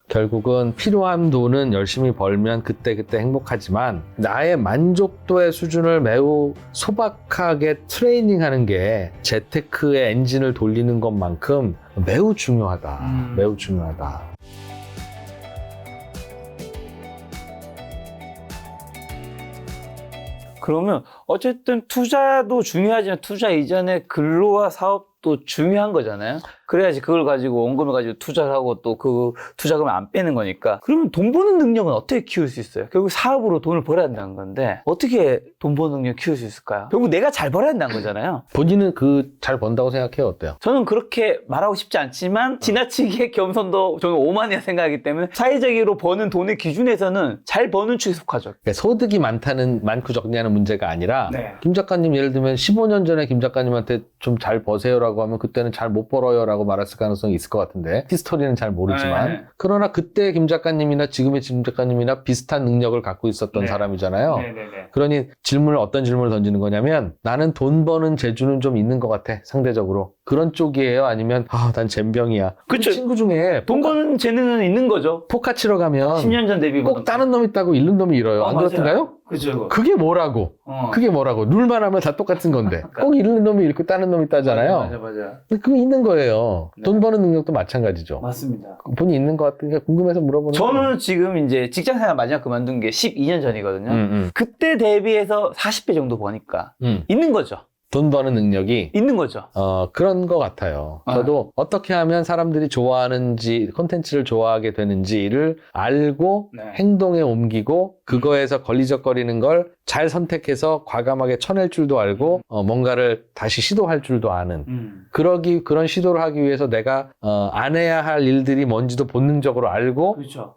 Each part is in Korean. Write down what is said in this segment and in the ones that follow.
결국은 필요한 돈은 열심히 벌면 그때그때 행복하지만 나의 만족도의 수준을 매우 소박하게 트레이닝하는 게 재테크의 엔진을 돌리는 것만큼 매우 중요하다. 매우 중요하다. 그러면 어쨌든 투자도 중요하지만 투자 이전에 근로와 사업도 중요한 거잖아요. 그래야지 그걸 가지고 원금을 가지고 투자를 하고 또 그 투자금을 안 빼는 거니까. 그러면 돈 버는 능력은 어떻게 키울 수 있어요? 결국 사업으로 돈을 벌어야 된다는 건데 어떻게 돈 버는 능력 키울 수 있을까요? 결국 내가 잘 벌어야 된다는 거잖아요. 본인은 그 잘 번다고 생각해요? 어때요? 저는 그렇게 말하고 싶지 않지만 지나치게 겸손도 저는 오만이라 생각하기 때문에 사회적으로 버는 돈의 기준에서는 잘 버는 축에 속하죠. 그러니까 소득이 많고 적냐는 문제가 아니라 네. 김 작가님 예를 들면 15년 전에 김 작가님한테 좀 잘 버세요라고 하면 그때는 잘 못 벌어요라고 말했을 가능성이 있을 것 같은데 히스토리는 잘 모르지만 네. 그러나 그때 김 작가님이나 지금의 김 작가님이나 비슷한 능력을 갖고 있었던 네. 사람이잖아요. 네네네. 그러니 어떤 질문을 던지는 거냐면 나는 돈 버는 재주는 좀 있는 것 같아 상대적으로 그런 쪽이에요? 아니면 난 젬병이야. 그쵸. 친구 중에 돈 버는 재능은 있는 거죠. 포카 치러 가면 10년 전 대비 꼭 다른 놈 있다고 잃는 놈이 잃어요. 안 맞아요. 그렇던가요? 그죠. 그게 뭐라고? 그게 뭐라고? 룰만 하면 다 똑같은 건데. 꼭 잃는 놈이 잃고 다른 놈이 따잖아요. 맞아. 그거 있는 거예요. 네. 돈 버는 능력도 마찬가지죠. 맞습니다. 본인이 있는 것 같으니까 궁금해서 물어보는 거예요. 저는 지금 이제 직장생활 마지막 그만둔 게 12년 전이거든요. 그때 대비해서 40배 정도 버니까 있는 거죠. 돈 버는 능력이 있는 거죠. 그런 것 같아요. 저도 어떻게 하면 사람들이 좋아하는지 콘텐츠를 좋아하게 되는지를 알고 네. 행동에 옮기고 그거에서 걸리적거리는 걸 잘 선택해서 과감하게 쳐낼 줄도 알고 뭔가를 다시 시도할 줄도 아는 그런 시도를 하기 위해서 내가 안 해야 할 일들이 뭔지도 본능적으로 알고 그렇죠.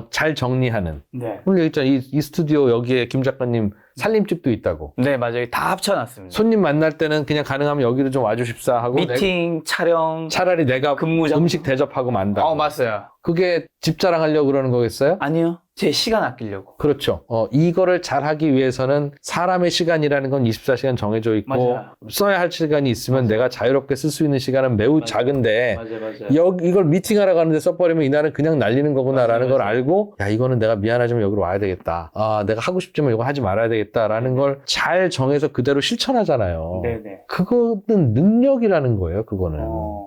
잘 정리하는. 네. 오늘 여기 있잖아. 이 스튜디오 여기에 김 작가님 살림집도 있다고. 네, 맞아요. 다 합쳐놨습니다. 손님 만날 때는 그냥 가능하면 여기로 좀 와주십사 하고 미팅, 촬영, 차라리 내가 근무장. 음식 대접하고 만다. 맞아요. 그게 집 자랑하려고 그러는 거겠어요? 아니요. 제 시간 아끼려고. 그렇죠. 이거를 잘하기 위해서는 사람의 시간이라는 건 24시간 정해져 있고 맞아요. 써야 할 시간이 있으면 내가 자유롭게 쓸 수 있는 시간은 매우 작은데 맞아요. 이걸 미팅하러 가는데 써버리면 이날은 그냥 날리는 거구나라는 맞아요. 걸 알고 야 이거는 내가 미안하지만 여기로 와야 되겠다. 내가 하고 싶지만 이거 하지 말아야 되겠다라는 걸 잘 정해서 그대로 실천하잖아요. 네네. 그거는 능력이라는 거예요. 그거는.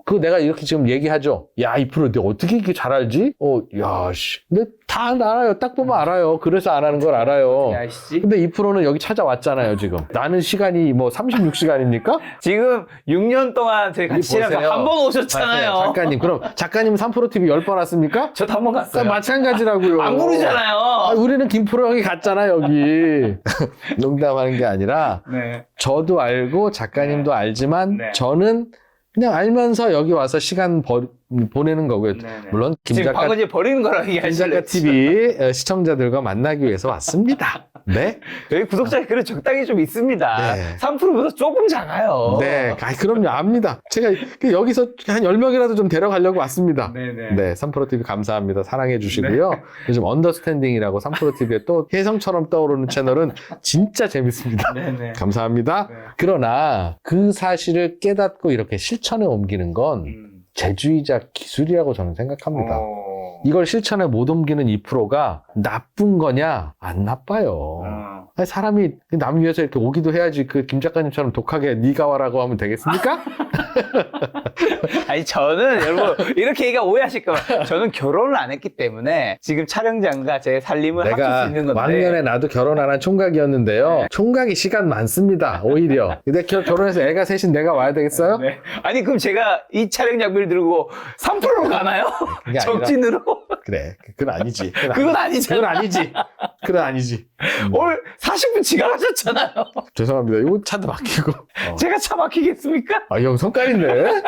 그거 내가 이렇게 지금 얘기하죠. 야, 이 프로 내가 어떻게 이렇게 잘 알지? 야, 씨. 근데 다 알아요. 딱 보면 알아요. 그래서 안 하는 걸 알아요. 아시지? 근데 이 프로는 여기 찾아왔잖아요, 지금. 나는 시간이 36시간입니까? 지금 6년 동안 저희 같이 일하면서 보세요. 한 번 오셨잖아요. 작가님. 그럼 작가님 3프로 TV 10번 왔습니까? 저도 한 번 갔어요. 마찬가지라고요. 안 부르잖아요. 우리는 김프로 형이 갔잖아, 여기. 농담하는 게 아니라 네. 저도 알고 작가님도 알지만 네. 저는 그냥 알면서 여기 와서 시간 보내는 거고요. 네네. 물론 김 지금 작가 방금 전에 버리는 거라고 김 얘기하시려고 작가 TV 시청자들과 만나기 위해서 왔습니다. 네. 여기 구독자가 그래 적당히 좀 있습니다. 네. 3%보다 조금 작아요. 네. 그럼요. 압니다. 제가 여기서 한 10명이라도 좀 데려가려고 왔습니다. 네네. 네. 3프로 TV 감사합니다. 사랑해 주시고요. 요즘 언더스탠딩이라고 3프로 TV에 또 혜성처럼 떠오르는 채널은 진짜 재밌습니다. 네네. 감사합니다. 네. 그러나 그 사실을 깨닫고 이렇게 실천에 옮기는 건 재주이자 기술이라고 저는 생각합니다. 이걸 실천에 못 옮기는 2%가 나쁜 거냐? 안 나빠요. 아니, 사람이 남 위해서 이렇게 오기도 해야지 그 김 작가님처럼 독하게 네가 와라고 하면 되겠습니까? 아니 저는 여러분 이렇게 얘기가 오해하실 거예요. 저는 결혼을 안 했기 때문에 지금 촬영장과 제 살림을 합칠 내가 수 있는 건데. 왕년에 나도 결혼 안 한 총각이었는데요. 총각이 시간 많습니다. 오히려. 근데 결혼해서 애가 셋인 내가 와야 되겠어요? 네. 아니 그럼 제가 이 촬영 장비를 들고 3%로 가나요? 그게 아니라- 적진으로? 그래. 그건 아니지. 그건 아니잖아. 그건 아니지. 그건 아니지. 오늘 40분 지각하셨잖아요. 죄송합니다. 이거 차도 막히고. 제가 차 막히겠습니까? 형 성깔인데?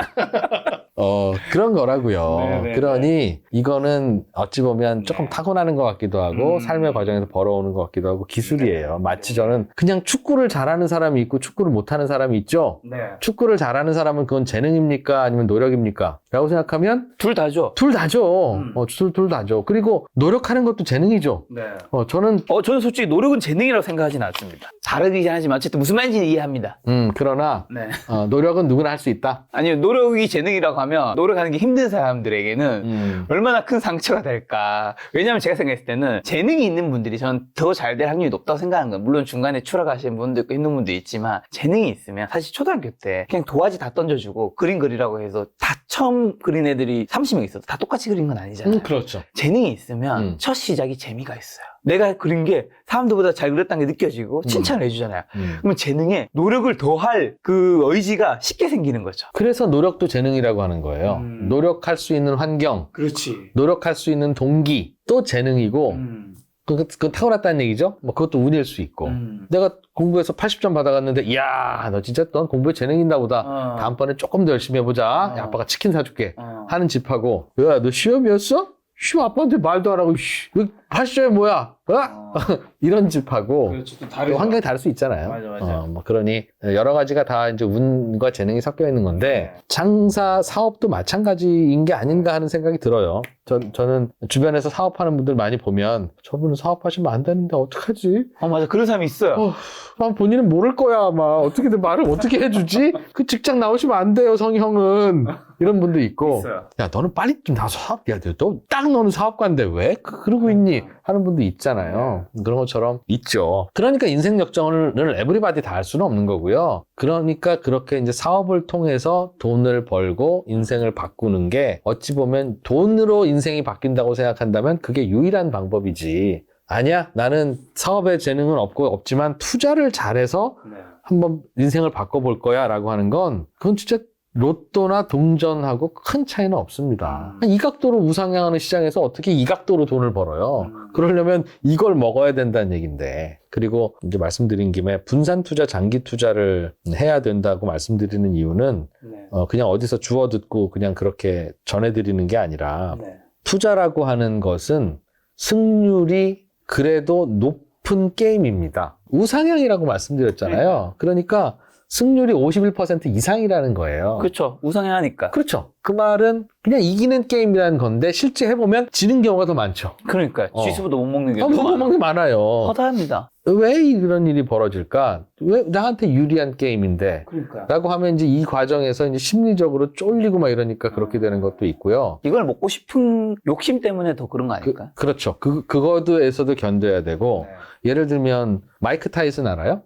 그런 거라고요. 네네네. 그러니 이거는 어찌 보면 조금 타고나는 것 같기도 하고 삶의 과정에서 벌어오는 것 같기도 하고 기술이에요. 마치 저는 그냥 축구를 잘하는 사람이 있고 축구를 못하는 사람이 있죠. 네. 축구를 잘하는 사람은 그건 재능입니까? 아니면 노력입니까? 라고 생각하면 둘 다죠. 둘 다죠. 둘 다죠. 그리고 노력하는 것도 재능이죠. 네. 저는 저는 솔직히 노력은 재능이라고 생각하지는 않습니다. 다르긴 하지만 어쨌든 무슨 말인지 이해합니다. 그러나 네. 노력은 누구나 할 수 있다. 아니요, 노력이 재능이라고 하면 노력하는 게 힘든 사람들에게는 얼마나 큰 상처가 될까. 왜냐면 제가 생각했을 때는 재능이 있는 분들이 저는 더 잘 될 확률이 높다고 생각하는 거예요. 물론 중간에 추락하시는 분도 있고 힘든 분도 있지만 재능이 있으면 사실 초등학교 때 그냥 도화지 다 던져주고 그림 그리라고 해서 다 처음 그린 애들이 30명 있어도 다 똑같이 그린 건 아니잖아요. 그렇죠. 재능이 있으면 첫 시작이 재미가 있어요. 내가 그린 게 사람들보다 잘 그렸다는 게 느껴지고 칭찬을 해주잖아요. 그러면 재능에 노력을 더할 그 의지가 쉽게 생기는 거죠. 그래서 노력도 재능이라고 하는 거예요. 노력할 수 있는 환경, 그렇지. 노력할 수 있는 동기, 또 재능이고, 그건 타고났다는 얘기죠? 뭐 그것도 운일 수 있고. 내가 공부해서 80점 받아갔는데, 이야, 너 진짜 넌 공부에 재능 있나 보다. 다음번에 조금 더 열심히 해보자. 야, 아빠가 치킨 사줄게. 하는 집하고, 야, 너 시험이었어? 아빠한테 말도 안 하고, 80점이 뭐야? 이런 집하고. 그렇죠. 또 다르죠. 환경이 다를 수 있잖아요. 맞아. 뭐 그러니 여러 가지가 다 이제 운과 재능이 섞여 있는 건데 장사 사업도 마찬가지인 게 아닌가 하는 생각이 들어요. 저는 주변에서 사업하는 분들 많이 보면 저분은 사업하시면 안 되는데 어떡하지? 맞아. 그런 사람이 있어요. 본인은 모를 거야 아마. 어떻게든 말을 어떻게 해주지? 그 직장 나오시면 안 돼요 성형은. 이런 분도 있고. 있어요. 야 너는 빨리 좀 나와서 사업. 야 너 딱 너는 사업가인데 왜 그러고 있니? 하는 분도 있잖아요. 그런 것처럼 있죠. 그러니까 인생 역전을 에브리바디 다 할 수는 없는 거고요. 그러니까 그렇게 이제 사업을 통해서 돈을 벌고 인생을 바꾸는 게 어찌 보면 돈으로 인생이 바뀐다고 생각한다면 그게 유일한 방법이지. 아니야, 나는 사업에 재능은 없지만 투자를 잘해서 한번 인생을 바꿔볼 거야 라고 하는 건 그건 진짜 로또나 동전하고 큰 차이는 없습니다. 이 각도로 우상향하는 시장에서 어떻게 이 각도로 돈을 벌어요? 그러려면 이걸 먹어야 된다는 얘기인데. 그리고 이제 말씀드린 김에 분산 투자, 장기 투자를 해야 된다고 말씀드리는 이유는 그냥 어디서 주워 듣고 그냥 그렇게 전해드리는 게 아니라 투자라고 하는 것은 승률이 그래도 높은 게임입니다. 우상향이라고 말씀드렸잖아요. 그러니까 승률이 51% 이상이라는 거예요. 그렇죠. 우상향하니까. 그렇죠. 그 말은 그냥 이기는 게임이라는 건데 실제 해보면 지는 경우가 더 많죠. 그러니까 지수보다 못 먹는 경우가 못 먹는 게 많아요. 허다합니다. 왜 이런 일이 벌어질까? 왜 나한테 유리한 게임인데? 그러니까. 라고 하면 이제 이 과정에서 이제 심리적으로 쫄리고 막 이러니까 그렇게 되는 것도 있고요. 이걸 먹고 싶은 욕심 때문에 더 그런 거 아닐까? 그렇죠. 그거에서도 견뎌야 되고 예를 들면 마이크 타이슨 알아요?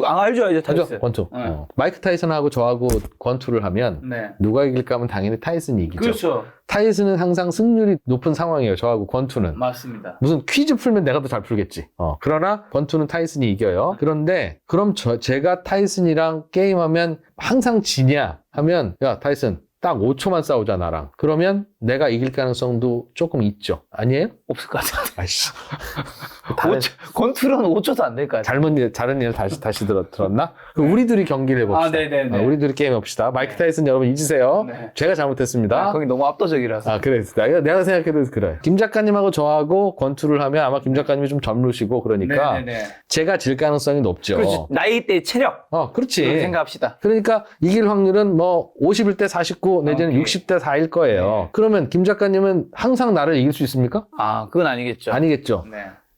알죠. 알죠? 권투. 마이크 타이슨하고 저하고 권투를 하면 누가 이길까 하면 당연히 타이슨이 이기죠. 그렇죠. 타이슨은 항상 승률이 높은 상황이에요. 저하고 권투는. 맞습니다. 무슨 퀴즈 풀면 내가 더 잘 풀겠지. 그러나 권투는 타이슨이 이겨요. 그런데 그럼 제가 타이슨이랑 게임하면 항상 지냐 하면 야 타이슨 딱 5초만 싸우자 나랑. 그러면 내가 이길 가능성도 조금 있죠. 아니에요? 없을 것 같아요. 아이씨. 권투로는 5초도 안 될 것 같아요. 다른 일 다시 들었나? 그럼 우리들이 경기를 해봅시다. 네네네. 우리들이 게임 해봅시다. 마이크 타이슨 여러분 잊으세요. 제가 잘못했습니다. 거기 너무 압도적이라서. 그래. 내가 생각해도 그래. 김 작가님하고 저하고 권투를 하면 아마 김 작가님이 좀 젊으시고 그러니까 제가 질 가능성이 높죠. 그렇지. 나이대 체력. 그렇지. 그렇게 생각합시다. 그러니까 이길 확률은 뭐 51대 49 내지는 60대 4일 거예요. 그러면 김 작가님은 항상 나를 이길 수 있습니까? 그건 아니겠죠. 아니겠죠.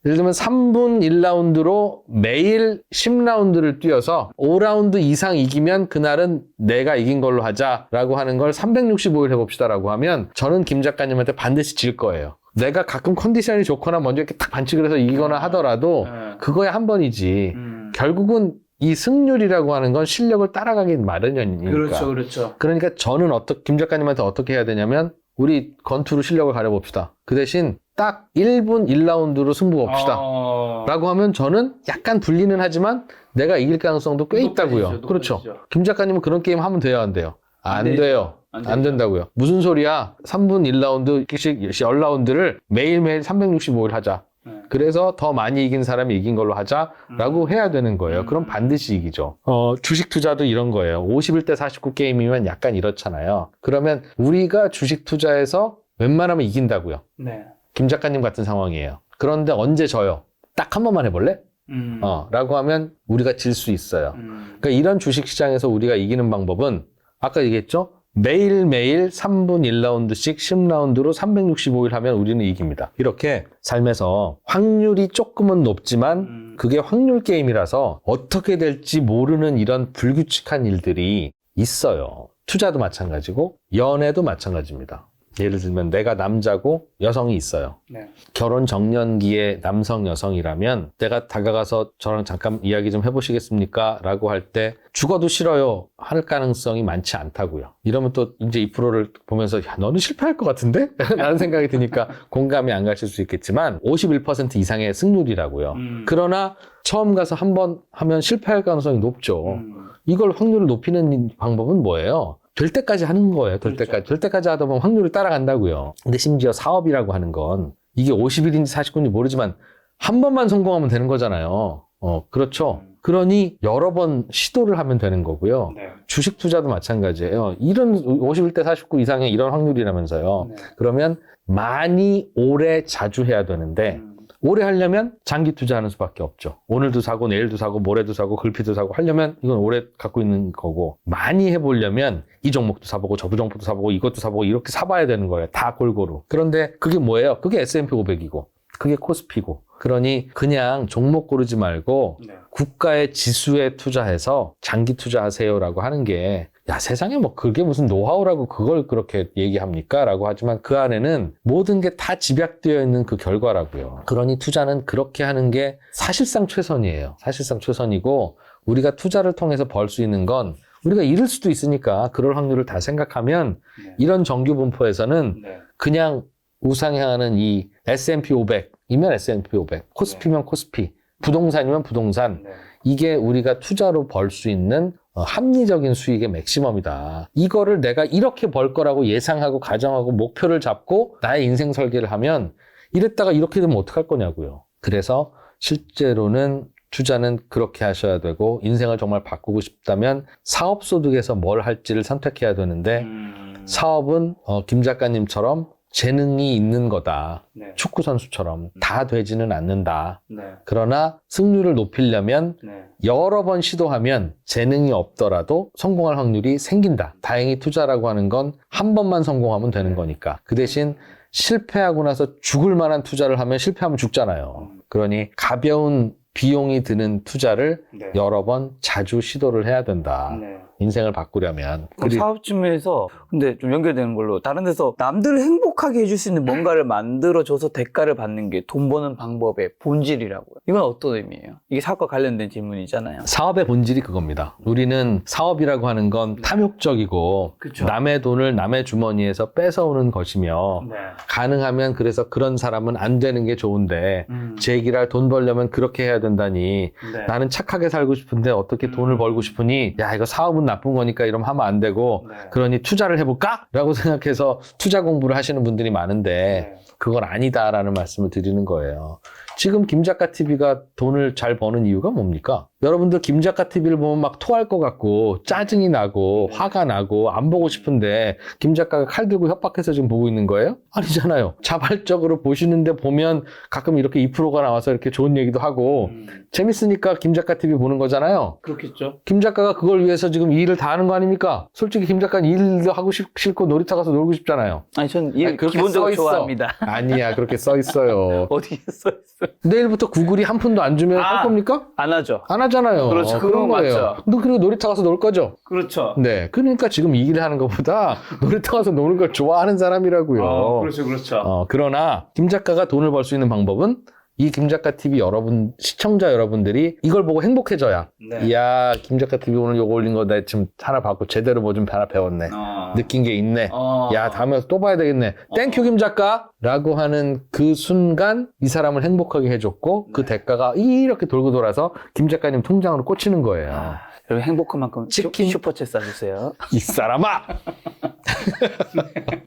예를 들면 3분 1라운드로 매일 10라운드를 뛰어서 5라운드 이상 이기면 그날은 내가 이긴 걸로 하자라고 하는 걸 365일 해봅시다라고 하면 저는 김 작가님한테 반드시 질 거예요. 내가 가끔 컨디션이 좋거나 먼저 이렇게 딱 반칙을 해서 이기거나 하더라도 그거야 한 번이지. 결국은 이 승률이라고 하는 건 실력을 따라가기 마련이니까. 그렇죠. 그러니까 저는 김 작가님한테 어떻게 해야 되냐면 우리 권투로 실력을 가려봅시다. 그 대신 딱 1분 1라운드로 승부 봅시다. 라고 하면 저는 약간 불리는 하지만 내가 이길 가능성도 꽤 있다고요. 그렇죠. 김 작가님은 그런 게임 하면 돼요, 안 돼요? 안 돼요. 안 된다고요. 무슨 소리야? 3분 1라운드씩 10라운드를 매일매일 365일 하자. 그래서 더 많이 이긴 사람이 이긴 걸로 하자라고 해야 되는 거예요. 그럼 반드시 이기죠. 주식 투자도 이런 거예요. 51대 49 게임이면 약간 이렇잖아요. 그러면 우리가 주식 투자에서 웬만하면 이긴다고요. 김 작가님 같은 상황이에요. 그런데 언제 져요? 딱 한 번만 해볼래? 라고 하면 우리가 질 수 있어요. 그러니까 이런 주식 시장에서 우리가 이기는 방법은 아까 얘기했죠? 매일매일 3분 1라운드씩 10라운드로 365일 하면 우리는 이깁니다. 이렇게 삶에서 확률이 조금은 높지만 그게 확률 게임이라서 어떻게 될지 모르는 이런 불규칙한 일들이 있어요. 투자도 마찬가지고 연애도 마찬가지입니다. 예를 들면 내가 남자고 여성이 있어요. 네. 결혼 정년기의 남성 여성이라면 내가 다가가서 저랑 잠깐 이야기 좀 해보시겠습니까? 라고 할 때 죽어도 싫어요 할 가능성이 많지 않다고요. 이러면 또 이제 이 프로를 보면서 야, 너는 실패할 것 같은데? 라는 생각이 드니까 공감이 안 가실 수 있겠지만 51% 이상의 승률이라고요. 그러나 처음 가서 한 번 하면 실패할 가능성이 높죠. 이걸 확률을 높이는 방법은 뭐예요? 될 때까지 하는 거예요. 될 때까지 하다 보면 확률이 따라간다고요. 근데 심지어 사업이라고 하는 건 이게 50일인지 49일인지 모르지만 한 번만 성공하면 되는 거잖아요. 그렇죠. 그러니 여러 번 시도를 하면 되는 거고요. 네. 주식 투자도 마찬가지예요. 이런 51대 49 이상의 이런 확률이라면서요. 네. 그러면 많이 오래 자주 해야 되는데 오래 하려면 장기 투자하는 수밖에 없죠. 오늘도 사고 내일도 사고 모레도 사고 글피도 사고 하려면 이건 오래 갖고 있는 거고, 많이 해보려면 이 종목도 사보고 저 종목도 사보고 이것도 사보고 이렇게 사봐야 되는 거예요. 다 골고루. 그런데 그게 뭐예요? 그게 S&P 500이고 그게 코스피고. 그러니 그냥 종목 고르지 말고 네. 국가의 지수에 투자해서 장기 투자하세요라고 하는 게, 야, 세상에 뭐 그게 무슨 노하우라고 그걸 그렇게 얘기합니까? 라고 하지만 그 안에는 모든 게 다 집약되어 있는 그 결과라고요. 그러니 투자는 그렇게 하는 게 사실상 최선이에요. 사실상 최선이고, 우리가 투자를 통해서 벌 수 있는 건 우리가 잃을 수도 있으니까 그럴 확률을 다 생각하면 네. 이런 정규 분포에서는 네. 그냥 우상향하는 이 S&P 500이면 S&P 500, 코스피면 코스피, 부동산이면 부동산, 네. 이게 우리가 투자로 벌 수 있는 합리적인 수익의 맥시멈이다. 이거를 내가 이렇게 벌 거라고 예상하고 가정하고 목표를 잡고 나의 인생 설계를 하면 이랬다가 이렇게 되면 어떡할 거냐고요. 그래서 실제로는 투자는 그렇게 하셔야 되고, 인생을 정말 바꾸고 싶다면 사업소득에서 뭘 할지를 선택해야 되는데, 사업은 김 작가님처럼 재능이 있는 거다. 네. 축구 선수처럼 다 되지는 않는다. 네. 그러나 승률을 높이려면 네. 여러 번 시도하면 재능이 없더라도 성공할 확률이 생긴다. 다행히 투자라고 하는 건 한 번만 성공하면 되는 거니까. 그 대신 실패하고 나서 죽을 만한 투자를 하면 실패하면 죽잖아요. 그러니 가벼운 비용이 드는 투자를 네. 여러 번 자주 시도를 해야 된다. 네. 인생을 바꾸려면. 그럼 사업 측면에서 근데 좀 연결되는 걸로, 다른 데서 남들을 행복하게 해줄 수 있는 뭔가를 만들어줘서 대가를 받는 게 돈 버는 방법의 본질이라고요. 이건 어떤 의미예요? 이게 사업과 관련된 질문이잖아요. 사업의 본질이 그겁니다. 우리는 사업이라고 하는 건 탐욕적이고 그쵸. 남의 돈을 남의 주머니에서 뺏어오는 것이며, 네. 가능하면 그래서 그런 사람은 안 되는 게 좋은데 제 얘기를 할 돈 벌려면 그렇게 해야 된다니, 네. 나는 착하게 살고 싶은데 어떻게 돈을 벌고 싶으니, 야, 이거 사업은 나쁜 거니까 이러면 하면 안 되고, 네. 그러니 투자를 해볼까? 라고 생각해서 투자 공부를 하시는 분들이 많은데 네. 그건 아니다라는 말씀을 드리는 거예요. 지금 김작가 TV가 돈을 잘 버는 이유가 뭡니까? 여러분들 김작가 TV를 보면 막 토할 것 같고 짜증이 나고 화가 나고 안 보고 싶은데 김작가가 칼 들고 협박해서 지금 보고 있는 거예요? 아니잖아요. 자발적으로 보시는데 보면 가끔 이렇게 2%가 나와서 이렇게 좋은 얘기도 하고 재밌으니까 김작가 TV 보는 거잖아요. 그렇겠죠. 김작가가 그걸 위해서 지금 이 일을 다 하는 거 아닙니까? 솔직히 김작가는 일도 하고 싫고 놀이터 가서 놀고 싶잖아요. 아니, 전 일 그렇게 기본적으로 써 있어. 좋아합니다. 아니야, 그렇게 써 있어요. 어디에 써 있어요? 내일부터 구글이 한 푼도 안 주면 할 겁니까? 안 하죠. 안 하잖아요. 그렇죠. 그런 그건 거예요. 맞죠. 너 그리고 놀이터 가서 놀 거죠? 그렇죠. 네. 그러니까 지금 이 일을 하는 것보다 놀이터 가서 노는 걸 좋아하는 사람이라고요. 그렇죠. 그러나 김 작가가 돈을 벌 수 있는 방법은 이 김작가 TV 여러분, 시청자 여러분들이 이걸 보고 행복해져야. 네. 이야, 김작가 TV 오늘 요거 올린 거 내가 지금 하나 받고 제대로 뭐 좀 하나 배웠네. 느낀 게 있네. 야, 다음에 또 봐야 되겠네. 땡큐 김작가! 라고 하는 그 순간 이 사람을 행복하게 해줬고, 그 대가가 이렇게 돌고 돌아서 김작가님 통장으로 꽂히는 거예요. 여러분 행복한 만큼 치킨. 슈퍼챗 쏴주세요. 이 사람아!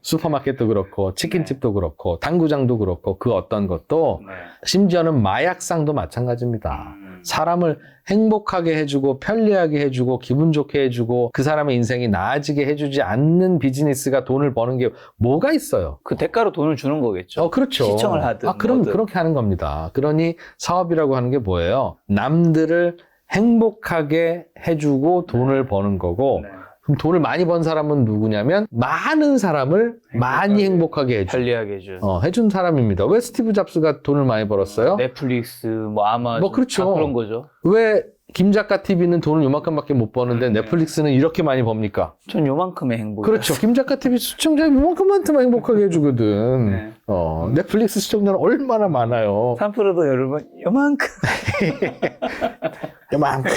슈퍼마켓도 그렇고, 치킨집도 그렇고, 당구장도 그렇고, 그 어떤 것도, 심지어는 마약상도 마찬가지입니다. 사람을 행복하게 해주고, 편리하게 해주고, 기분 좋게 해주고, 그 사람의 인생이 나아지게 해주지 않는 비즈니스가 돈을 버는 게 뭐가 있어요? 그 대가로 돈을 주는 거겠죠. 그렇죠. 시청을 하든. 그럼 뭐든. 그렇게 하는 겁니다. 그러니 사업이라고 하는 게 뭐예요? 남들을 행복하게 해주고 돈을 버는 거고, 네. 그럼 돈을 많이 번 사람은 누구냐면 많은 사람을 많이 행복하게 해준, 편리하게 해준. 해준 사람입니다. 왜 스티브 잡스가 돈을 많이 벌었어요? 넷플릭스, 뭐 아마존. 뭐 그렇죠. 다 그런 거죠. 왜 김 작가 TV는 돈을 요만큼밖에 못 버는데 넷플릭스는 이렇게 많이 법니까? 전 요만큼의 행복. 그렇죠. 김 작가 TV 시청자 요만큼만 행복하게 해주거든. 네. 넷플릭스 시청자는 얼마나 많아요. 3%도 여러분 요만큼. 요만큼.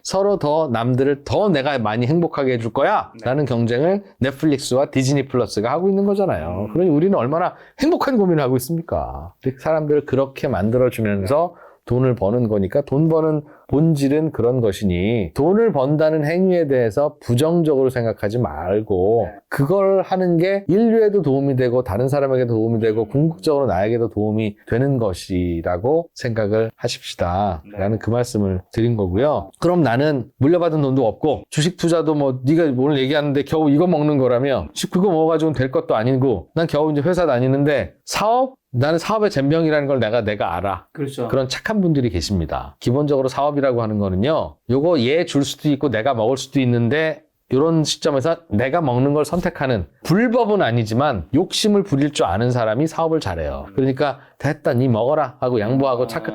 서로 더 남들을 더 내가 많이 행복하게 해줄 거야 라는 경쟁을 넷플릭스와 디즈니 플러스가 하고 있는 거잖아요. 그러니 우리는 얼마나 행복한 고민을 하고 있습니까? 사람들을 그렇게 만들어주면서 돈을 버는 거니까 돈 버는 본질은 그런 것이니 돈을 번다는 행위에 대해서 부정적으로 생각하지 말고 그걸 하는 게 인류에도 도움이 되고 다른 사람에게도 도움이 되고 궁극적으로 나에게도 도움이 되는 것이라고 생각을 하십시다 라는 그 말씀을 드린 거고요. 그럼 나는 물려받은 돈도 없고 주식 투자도 뭐 네가 오늘 얘기하는데 겨우 이거 먹는 거라며 그거 먹어가지고는 될 것도 아니고 난 겨우 이제 회사 다니는데 사업? 나는 사업의 젬병이라는 걸 내가 알아. 그렇죠. 그런 착한 분들이 계십니다. 기본적으로 사업이라고 하는 거는요. 요거 얘 줄 수도 있고 내가 먹을 수도 있는데 이런 시점에서 내가 먹는 걸 선택하는 불법은 아니지만 욕심을 부릴 줄 아는 사람이 사업을 잘해요. 그러니까 됐다 니 먹어라 하고 양보하고 착한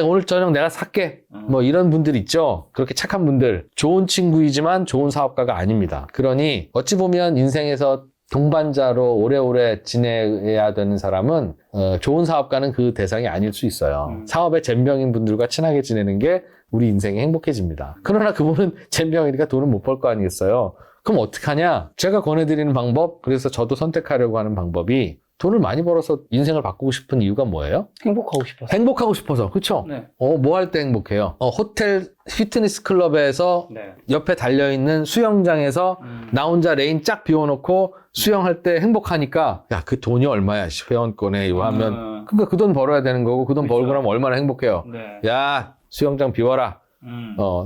오늘 저녁 내가 살게 뭐 이런 분들 있죠. 그렇게 착한 분들 좋은 친구이지만 좋은 사업가가 아닙니다. 그러니 어찌 보면 인생에서 동반자로 오래오래 지내야 되는 사람은 좋은 사업가는 그 대상이 아닐 수 있어요. 사업의 젬병인 분들과 친하게 지내는 게 우리 인생이 행복해집니다. 그러나 그분은 젬병이니까 돈을 못 벌 거 아니겠어요? 그럼 어떡하냐? 제가 권해드리는 방법, 그래서 저도 선택하려고 하는 방법이 돈을 많이 벌어서 인생을 바꾸고 싶은 이유가 뭐예요? 행복하고 싶어서. 행복하고 싶어서. 그렇죠? 네. 뭐 할 때 행복해요? 호텔 피트니스 클럽에서 옆에 달려있는 수영장에서 나 혼자 레인 쫙 비워놓고 수영할 때 행복하니까 야, 그 돈이 얼마야? 회원권에 이거 하면 그러니까 그 돈 벌어야 되는 거고 그 돈 벌고 나면 얼마나 행복해요? 야, 수영장 비워라.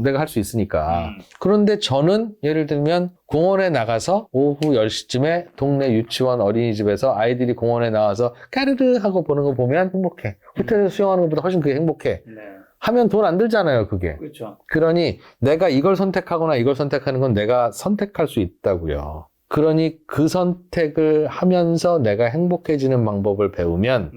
내가 할 수 있으니까. 그런데 저는 예를 들면 공원에 나가서 오후 10시쯤에 동네 유치원 어린이집에서 아이들이 공원에 나와서 까르르 하고 보는 거 보면 행복해. 호텔에서 수영하는 것보다 훨씬 그게 행복해. 하면 돈 안 들잖아요, 그게. 그렇죠. 그러니 내가 이걸 선택하거나 이걸 선택하는 건 내가 선택할 수 있다고요. 그러니 그 선택을 하면서 내가 행복해지는 방법을 배우면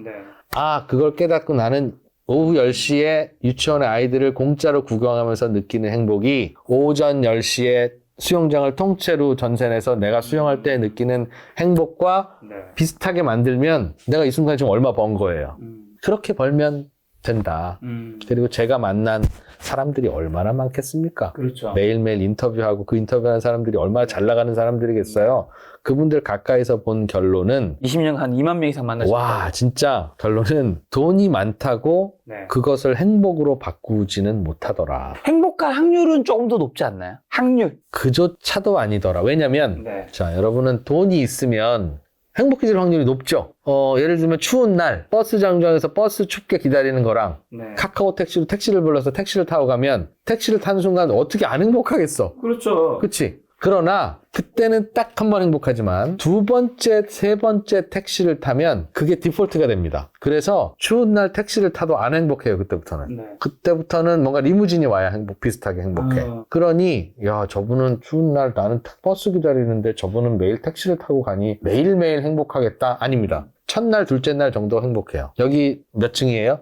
그걸 깨닫고 나는 오후 10시에 유치원의 아이들을 공짜로 구경하면서 느끼는 행복이 오전 10시에 수영장을 통째로 전세내서 내가 수영할 때 느끼는 행복과 비슷하게 만들면 내가 이 순간 지금 얼마 번 거예요. 그렇게 벌면 된다. 그리고 제가 만난 사람들이 얼마나 많겠습니까? 그렇죠. 매일매일 인터뷰하고 그 인터뷰하는 사람들이 얼마나 잘 나가는 사람들이겠어요? 그분들 가까이서 본 결론은 20년 한 2만 명 이상 만나셨다. 와, 진짜 결론은 돈이 많다고 그것을 행복으로 바꾸지는 못하더라. 행복할 확률은 조금 더 높지 않나요? 확률. 그조차도 아니더라. 왜냐면 자, 여러분은 돈이 있으면 행복해질 확률이 높죠. 예를 들면 추운 날 버스 정류장에서 버스 춥게 기다리는 거랑 카카오 택시로 택시를 불러서 택시를 타고 가면 택시를 타는 순간 어떻게 안 행복하겠어? 그렇죠. 그치? 그러나 그때는 딱 한 번 행복하지만 두 번째, 세 번째 택시를 타면 그게 디폴트가 됩니다. 그래서 추운 날 택시를 타도 안 행복해요, 그때부터는. 그때부터는 뭔가 리무진이 와야 비슷하게 행복해. 그러니 야, 저분은 추운 날 나는 버스 기다리는데 저분은 매일 택시를 타고 가니 매일매일 행복하겠다? 아닙니다. 첫날, 둘째 날 정도 행복해요. 여기 몇 층이에요?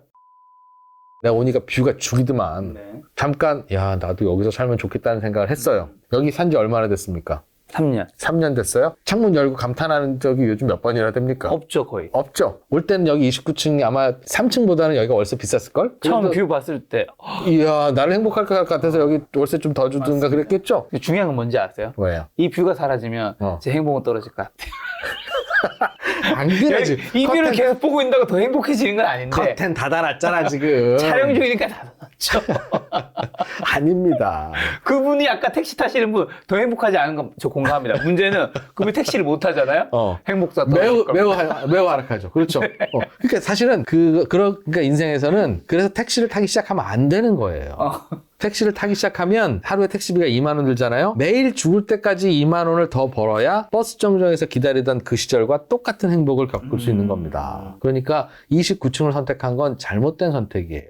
내가 오니까 뷰가 죽이더만. 잠깐 야, 나도 여기서 살면 좋겠다는 생각을 했어요. 여기 산지 얼마나 됐습니까? 3년. 3년 됐어요? 창문 열고 감탄하는 적이 요즘 몇 번이나 됩니까? 없죠, 거의. 없죠. 올 때는 여기 29층이 아마 3층보다는 여기가 월세 비쌌을걸? 처음 뷰 봤을 때 이야, 나를 행복할 것 같아서 여기 월세 좀 더 주든가 그랬겠죠? 중요한 건 뭔지 아세요? 왜요? 이 뷰가 사라지면 제 행복은 떨어질 것 같아요. 안 그러지. 이 뷰를 계속 보고 있다고 더 행복해지는 건 아닌데 커튼 닫아놨잖아 지금. 촬영 중이니까 닫아놨죠. 아닙니다. 그분이 아까 택시 타시는 분 더 행복하지 않은 건 저 공감합니다. 문제는 그분이 택시를 못 타잖아요. 행복사 매우 하락하죠. 그렇죠. 그러니까 사실은 그러니까 인생에서는 그래서 택시를 타기 시작하면 안 되는 거예요. 택시를 타기 시작하면 하루에 택시비가 2만 원 들잖아요. 매일 죽을 때까지 2만 원을 더 벌어야 버스 정류장에서 기다리던 그 시절과 똑같은 행복을 겪을 수 있는 겁니다. 그러니까 29층을 선택한 건 잘못된 선택이에요.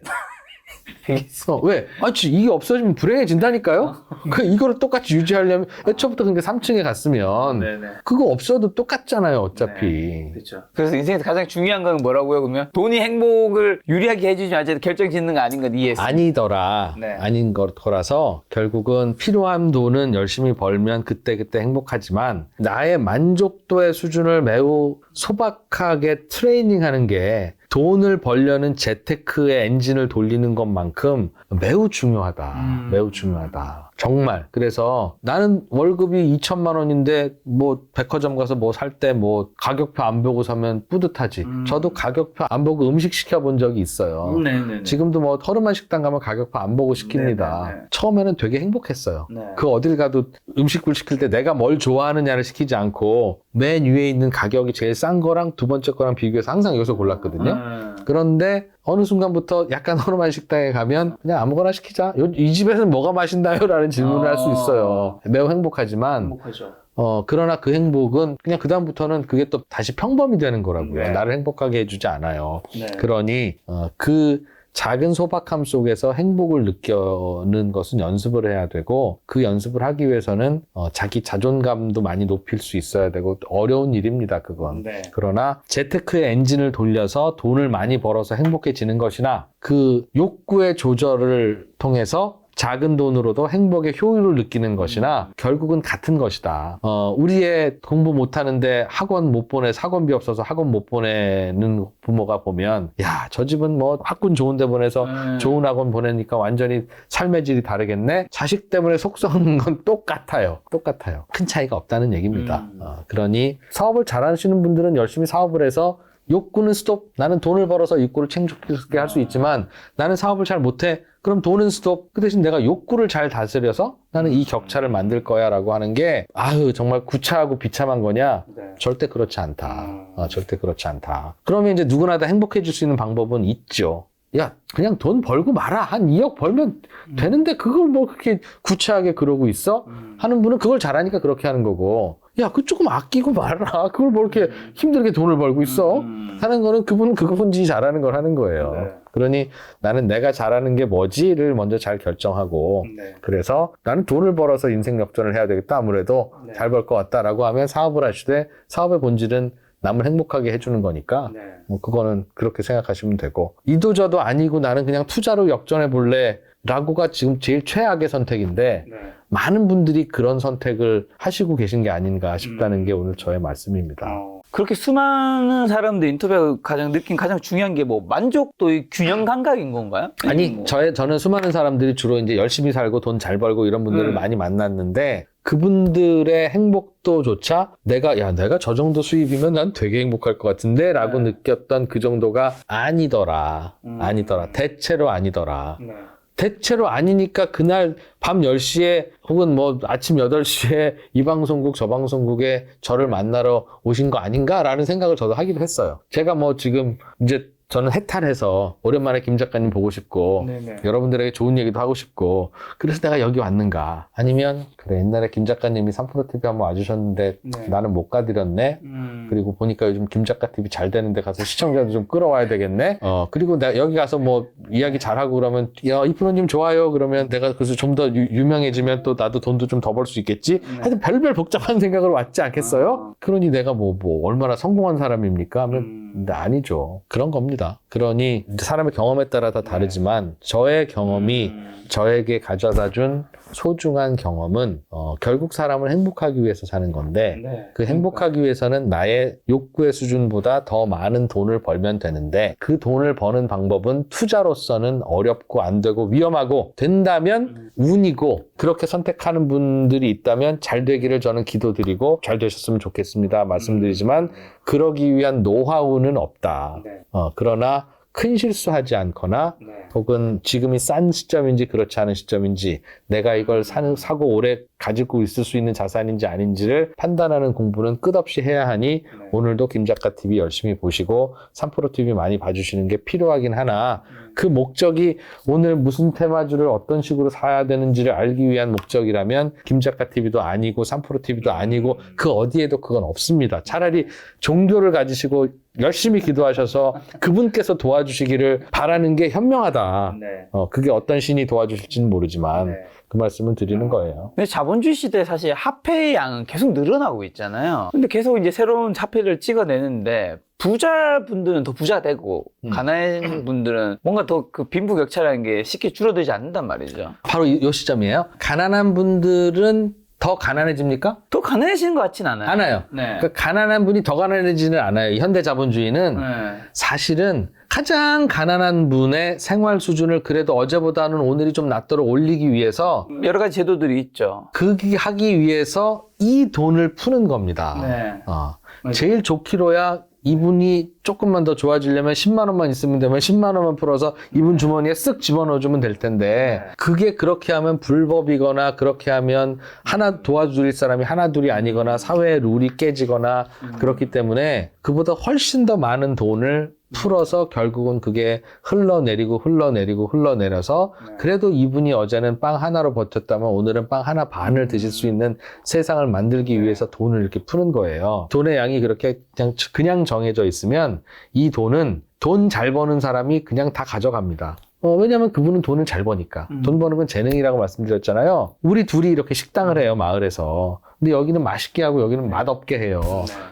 왜? 이게 없어지면 불행해진다니까요? 이거를 똑같이 유지하려면 애초부터 그러니까 3층에 갔으면 네네. 그거 없어도 똑같잖아요, 어차피. 그렇죠. 그래서 인생에서 가장 중요한 건 뭐라고요? 그러면 돈이 행복을 유리하게 해주지 않지 결정 짓는 거 아닌 건 이해했어요. 아니더라. 네. 아닌 거라서 결국은 필요한 돈은 열심히 벌면 그때그때 행복하지만 나의 만족도의 수준을 매우 소박하게 트레이닝하는 게 돈을 벌려는 재테크의 엔진을 돌리는 것만큼 매우 중요하다. 매우 중요하다. 정말. 그래서 나는 월급이 2천만 원인데 뭐 백화점 가서 뭐 살 때 뭐 가격표 안 보고 사면 뿌듯하지. 저도 가격표 안 보고 음식 시켜본 적이 있어요. 네네네. 지금도 뭐 허름한 식당 가면 가격표 안 보고 시킵니다. 네네네. 처음에는 되게 행복했어요. 네. 그 어딜 가도 음식을 시킬 때 내가 뭘 좋아하느냐를 시키지 않고 맨 위에 있는 가격이 제일 싼 거랑 두 번째 거랑 비교해서 항상 여기서 골랐거든요. 그런데 어느 순간부터 약간 허름한 식당에 가면 그냥 아무거나 시키자. 이 집에서는 뭐가 맛있나요? 라는 질문을 할 수 있어요. 매우 행복하지만 행복하죠. 그러나 그 행복은 그냥 그다음부터는 그게 또 다시 평범이 되는 거라고요. 네. 나를 행복하게 해주지 않아요. 네. 그러니 그 작은 소박함 속에서 행복을 느끼는 것은 연습을 해야 되고 그 연습을 하기 위해서는 자기 자존감도 많이 높일 수 있어야 되고 어려운 일입니다. 그건. 네. 그러나 재테크의 엔진을 돌려서 돈을 많이 벌어서 행복해지는 것이나 그 욕구의 조절을 통해서 작은 돈으로도 행복의 효율을 느끼는 것이나 결국은 같은 것이다. 우리의 공부 못하는데 학원 못 학원비 없어서 학원 못 보내는 부모가 보면 야, 저 집은 뭐 학군 좋은 데 보내서 좋은 학원 보내니까 완전히 삶의 질이 다르겠네. 자식 때문에 속 썩는 건 똑같아요. 큰 차이가 없다는 얘기입니다. 그러니 사업을 잘하시는 분들은 열심히 사업을 해서 욕구는 스톱. 나는 돈을 벌어서 욕구를 챙기게 할 수 있지만 나는 사업을 잘 못해. 그럼 돈은 스톱. 그 대신 내가 욕구를 잘 다스려서 나는 이 격차를 만들 거야 라고 하는 게 정말 구차하고 비참한 거냐? 네. 절대 그렇지 않다. 절대 그렇지 않다. 그러면 이제 누구나 다 행복해질 수 있는 방법은 있죠. 야, 그냥 돈 벌고 말아. 한 2억 벌면 되는데 그걸 뭐 그렇게 구차하게 그러고 있어? 하는 분은 그걸 잘하니까 그렇게 하는 거고. 야, 그 조금 아끼고 말아. 그걸 뭐 이렇게 힘들게 돈을 벌고 있어? 하는 거는 그분은 그분이 잘하는 걸 하는 거예요. 네. 그러니 나는 내가 잘하는 게 뭐지를 먼저 잘 결정하고 네. 그래서 나는 돈을 벌어서 인생 역전을 해야 되겠다. 아무래도 네. 잘 벌 것 같다라고 하면 사업을 하시되 사업의 본질은 남을 행복하게 해주는 거니까 네. 뭐 그거는 그렇게 생각하시면 되고 이도저도 아니고 나는 그냥 투자로 역전해 볼래 라고가 지금 제일 최악의 선택인데 네. 많은 분들이 그런 선택을 하시고 계신 게 아닌가 싶다는 게 오늘 저의 말씀입니다. 그렇게 수많은 사람들 인터뷰 느낀 가장 중요한 게 뭐 만족도의 균형 감각인 건가요? 아니, 저는 수많은 사람들이 주로 이제 열심히 살고 돈 잘 벌고 이런 분들을 많이 만났는데 그분들의 행복도조차 내가 저 정도 수입이면 난 되게 행복할 것 같은데 라고 느꼈던 그 정도가 아니더라. 대체로 아니더라. 네. 대체로 아니니까 그날 밤 10시에 혹은 뭐 아침 8시에 이 방송국 저 방송국에 저를 만나러 오신 거 아닌가라는 생각을 저도 하기도 했어요. 제가 뭐 지금 이제 저는 해탈해서 오랜만에 김 작가님 보고 싶고 네네. 여러분들에게 좋은 얘기도 하고 싶고 그래서 내가 여기 왔는가 아니면 그래 옛날에 김 작가님이 3프로TV 한번 와주셨는데 네. 나는 못 가드렸네 그리고 보니까 요즘 김 작가 TV 잘 되는데 가서 시청자도 좀 끌어와야 되겠네 그리고 내가 여기 가서 뭐 이야기 잘하고 그러면 야 이 프로님 좋아요 그러면 내가 그래서 좀 더 유명해지면 또 나도 돈도 좀 더 벌 수 있겠지 하여튼 별별 복잡한 생각으로 왔지 않겠어요? 그러니 내가 뭐 얼마나 성공한 사람입니까 하면 근데 아니죠. 그런 겁니다. 그러니 사람의 경험에 따라 다 다르지만 저의 경험이 저에게 가져다 준 소중한 경험은 결국 사람을 행복하기 위해서 사는 건데 네. 그 행복하기 위해서는 나의 욕구의 수준보다 더 많은 돈을 벌면 되는데 그 돈을 버는 방법은 투자로서는 어렵고 안 되고 위험하고 된다면 운이고 그렇게 선택하는 분들이 있다면 잘 되기를 저는 기도드리고 잘 되셨으면 좋겠습니다. 말씀드리지만 그러기 위한 노하우는 없다. 네. 그러나 큰 실수하지 않거나 네. 혹은 지금이 싼 시점인지 그렇지 않은 시점인지 내가 이걸 사고 오래 가지고 있을 수 있는 자산인지 아닌지를 판단하는 공부는 끝없이 해야 하니 오늘도 김작가TV 열심히 보시고 3프로TV 많이 봐주시는 게 필요하긴 하나 그 목적이 오늘 무슨 테마주를 어떤 식으로 사야 되는지를 알기 위한 목적이라면 김작가TV도 아니고 3프로TV도 아니고 그 어디에도 그건 없습니다. 차라리 종교를 가지시고 열심히 기도하셔서 그분께서 도와주시기를 바라는 게 현명하다. 그게 어떤 신이 도와주실지는 모르지만 그 말씀을 드리는 거예요. 근데 자본주의 시대에 사실 화폐의 양은 계속 늘어나고 있잖아요. 근데 계속 이제 새로운 화폐를 찍어내는데 부자분들은 더 부자 되고 가난한 분들은 뭔가 더 그 빈부격차라는 게 쉽게 줄어들지 않는단 말이죠. 바로 이 시점이에요. 가난한 분들은 더 가난해집니까? 더 가난해지는 것 같진 않아요. 않아요. 네. 그러니까 가난한 분이 더 가난해지는 않아요. 현대 자본주의는 사실은 가장 가난한 분의 생활 수준을 그래도 어제보다는 오늘이 좀 낫도록 올리기 위해서 여러 가지 제도들이 있죠. 그렇게 하기 위해서 이 돈을 푸는 겁니다. 제일 좋기로야 이분이 조금만 더 좋아지려면 10만 원만 있으면 되면 10만 원만 풀어서 이분 주머니에 쓱 집어넣어주면 될 텐데 그게 그렇게 하면 불법이거나 그렇게 하면 하나 도와줄 사람이 하나 둘이 아니거나 사회의 룰이 깨지거나 그렇기 때문에 그보다 훨씬 더 많은 돈을 풀어서 결국은 그게 흘러내려서 그래도 이분이 어제는 빵 하나로 버텼다면 오늘은 빵 하나 반을 드실 수 있는 세상을 만들기 위해서 돈을 이렇게 푸는 거예요. 돈의 양이 그렇게 그냥 정해져 있으면 이 돈은 돈 잘 버는 사람이 그냥 다 가져갑니다. 왜냐면 그분은 돈을 잘 버니까. 돈 버는 건 재능이라고 말씀드렸잖아요. 우리 둘이 이렇게 식당을 해요, 마을에서. 근데 여기는 맛있게 하고 여기는 맛없게 해요.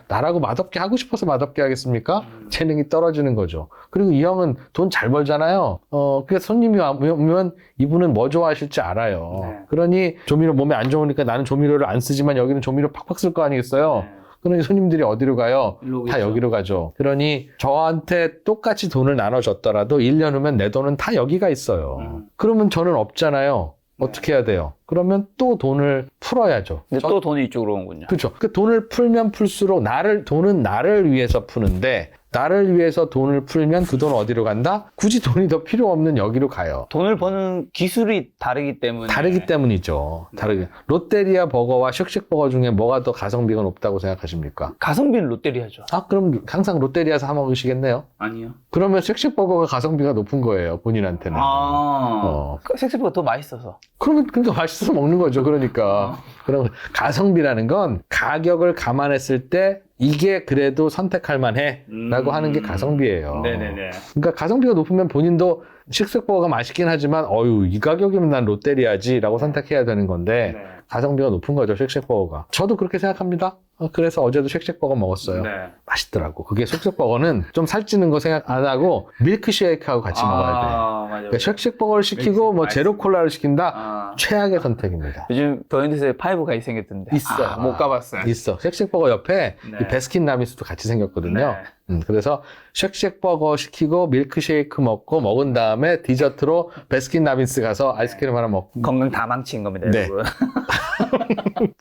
나라고 맛없게 하고 싶어서 맛없게 하겠습니까? 재능이 떨어지는 거죠. 그리고 이 형은 돈 잘 벌잖아요. 그러니까 손님이 오면 이분은 뭐 좋아하실지 알아요. 그러니 조미료 몸에 안 좋으니까 나는 조미료를 안 쓰지만 여기는 조미료 팍팍 쓸 거 아니겠어요? 그러니 손님들이 어디로 가요? 다 여기로 가죠. 그러니 저한테 똑같이 돈을 나눠줬더라도 1년 후면 내 돈은 다 여기가 있어요. 그러면 저는 없잖아요. 어떻게 해야 돼요? 그러면 또 돈을 풀어야죠. 근데 또 돈이 이쪽으로 오는군요. 그렇죠. 그 돈을 풀면 풀수록 돈은 나를 위해서 푸는데 나를 위해서 돈을 풀면 그 돈 어디로 간다? 굳이 돈이 더 필요 없는 여기로 가요. 돈을 버는 기술이 다르기 때문에. 다르기 때문이죠. 롯데리아 버거와 쉑쉑버거 중에 뭐가 더 가성비가 높다고 생각하십니까? 가성비는 롯데리아죠. 그럼 항상 롯데리아에서 사 먹으시겠네요? 아니요. 그러면 쉑쉑버거가 가성비가 높은 거예요, 본인한테는. 쉑쉑버거 더 맛있어서. 그러니까 맛있어서 먹는 거죠. 그러니까. 그럼 가성비라는 건 가격을 감안했을 때 이게 그래도 선택할 만해 라고 하는 게 가성비예요. 네네네. 그러니까 가성비가 높으면 본인도 쉑쉑버거가 맛있긴 하지만 이 가격이면 난 롯데리아지 라고 선택해야 되는 건데 가성비가 높은 거죠, 쉑쉑버거가. 저도 그렇게 생각합니다. 그래서 어제도 쉑쉑버거 먹었어요. 맛있더라고. 그게 쉑쉑버거는 좀 살찌는 거 생각 안 하고 밀크쉐이크하고 같이 먹어야 돼. 그러니까 쉑쉑버거를 시키고 뭐 제로콜라를 시킨다? 최악의 선택입니다. 요즘 더현대에서 파이브가이 생겼던데. 있어. 못 가봤어요. 있어. 쉑쉑버거 옆에 이 베스킨라빈스도 같이 생겼거든요. 그래서 쉑쉑버거 시키고 밀크쉐이크 먹은 다음에 디저트로 베스킨라빈스 가서 아이스크림 하나 먹고. 건강 다 망친 겁니다, 여러분.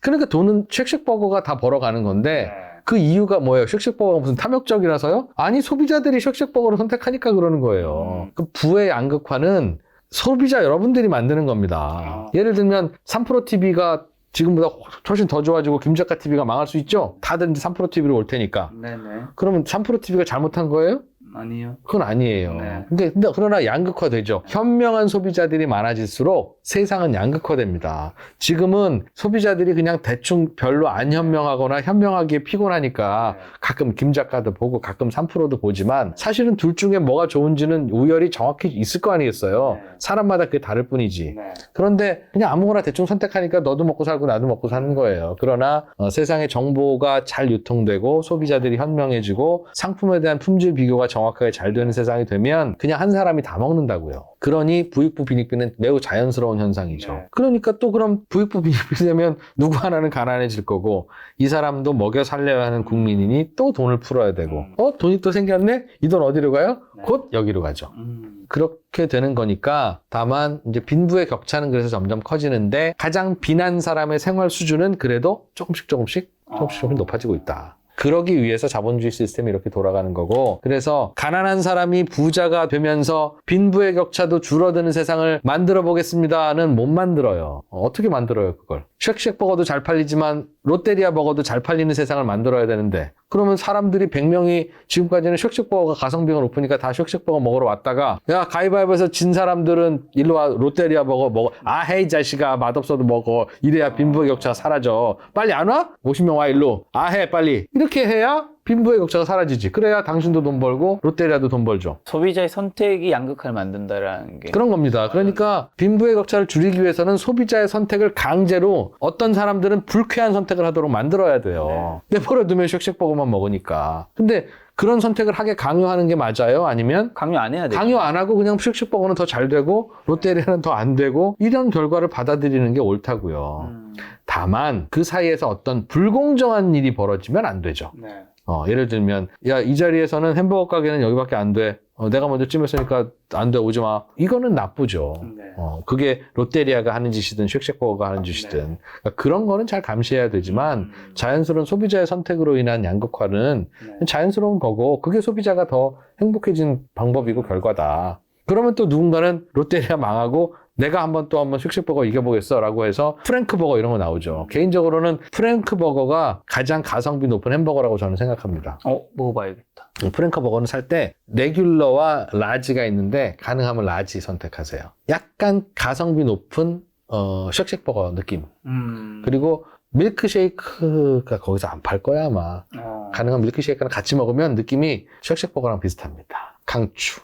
그러니까 돈은 쉑쉑버거가 다 벌어가는 건데 그 이유가 뭐예요? 쉑쉑버거가 무슨 탐욕적이라서요? 아니, 소비자들이 쉑쉑버거를 선택하니까 그러는 거예요. 그 부의 양극화는 소비자 여러분들이 만드는 겁니다. 예를 들면 3프로TV가 지금보다 훨씬 더 좋아지고 김작가TV가 망할 수 있죠? 다들 이제 3프로TV로 올 테니까. 그러면 3프로TV가 잘못한 거예요? 아니요. 그건 아니에요. 근데 그러나 양극화되죠. 현명한 소비자들이 많아질수록 세상은 양극화됩니다. 지금은 소비자들이 그냥 대충 별로 안 현명하거나 현명하기에 피곤하니까 가끔 김작가도 보고 가끔 3프로도 보지만 사실은 둘 중에 뭐가 좋은지는 우열이 정확히 있을 거 아니겠어요. 사람마다 그게 다를 뿐이지. 그런데 그냥 아무거나 대충 선택하니까 너도 먹고 살고 나도 먹고 사는 거예요. 그러나 세상에 정보가 잘 유통되고 소비자들이 현명해지고 상품에 대한 품질 비교가 정확하게 잘 되는 세상이 되면 그냥 한 사람이 다 먹는다고요. 그러니 부익부 빈익빈은 매우 자연스러운 현상이죠. 그러니까 또 그럼 부익부 빈익빈이 되면 누구 하나는 가난해질 거고 이 사람도 먹여 살려야 하는 국민이니 또 돈을 풀어야 되고 돈이 또 생겼네? 이 돈 어디로 가요? 곧 여기로 가죠. 그렇게 되는 거니까 다만 이제 빈부의 격차는 그래서 점점 커지는데 가장 빈한 사람의 생활 수준은 그래도 조금씩 높아지고 있다. 그러기 위해서 자본주의 시스템이 이렇게 돌아가는 거고, 그래서 가난한 사람이 부자가 되면서 빈부의 격차도 줄어드는 세상을 만들어 보겠습니다는 못 만들어요. 어떻게 만들어요, 그걸? 쉑쉑 버거도 잘 팔리지만 롯데리아 버거도 잘 팔리는 세상을 만들어야 되는데, 그러면 사람들이 100명이 지금까지는 쉑쉑 버거가 가성비가 높으니까 다 쉑쉑 버거 먹으러 왔다가, 야, 가위바위보에서 진 사람들은 일로 와, 롯데리아 버거 먹어. 아, 헤이 자식아, 맛없어도 먹어. 이래야 빈부의 격차가 사라져. 빨리 안 와? 50명 와, 일로. 아, 해, 빨리. 이렇게 해야 빈부의 격차가 사라지지. 그래야 당신도 돈 벌고 롯데리아도 돈 벌죠. 소비자의 선택이 양극화를 만든다라는 게. 그런 겁니다. 그러니까 빈부의 격차를 줄이기 위해서는 소비자의 선택을 강제로, 어떤 사람들은 불쾌한 선택을 하도록 만들어야 돼요. 내버려두면 쉑쉑버거만 먹으니까. 근데 그런 선택을 하게 강요하는 게 맞아요? 아니면 강요 안 해야 돼요. 강요 안 하고 그냥 쉑쉑버거는 더 잘 되고 롯데리아는 더 안 되고, 이런 결과를 받아들이는 게 옳다고요. 다만 그 사이에서 어떤 불공정한 일이 벌어지면 안 되죠. 네. 예를 들면, 야, 이 자리에서는 햄버거 가게는 여기밖에 안 돼. 내가 먼저 찜했으니까 안 돼, 오지 마. 이거는 나쁘죠. 네. 그게 롯데리아가 하는 짓이든 쉑쉑버거가 하는 짓이든. 네. 그러니까 그런 거는 잘 감시해야 되지만, 자연스러운 소비자의 선택으로 인한 양극화는 네. 자연스러운 거고, 그게 소비자가 더 행복해진 방법이고 결과다. 그러면 또 누군가는 롯데리아 망하고 내가 한번 쉑쉑버거 이겨보겠어 라고 해서 프랭크버거 이런 거 나오죠. 개인적으로는 프랭크버거가 가장 가성비 높은 햄버거라고 저는 생각합니다. 먹어봐야겠다. 프랭크버거는 살 때 레귤러와 라지가 있는데, 가능하면 라지 선택하세요. 약간 가성비 높은 쉑쉑버거 느낌. 그리고 밀크쉐이크가 거기서 안 팔 거야 아마. 가능한 밀크쉐이크랑 같이 먹으면 느낌이 쉑쉑버거랑 비슷합니다. 강추.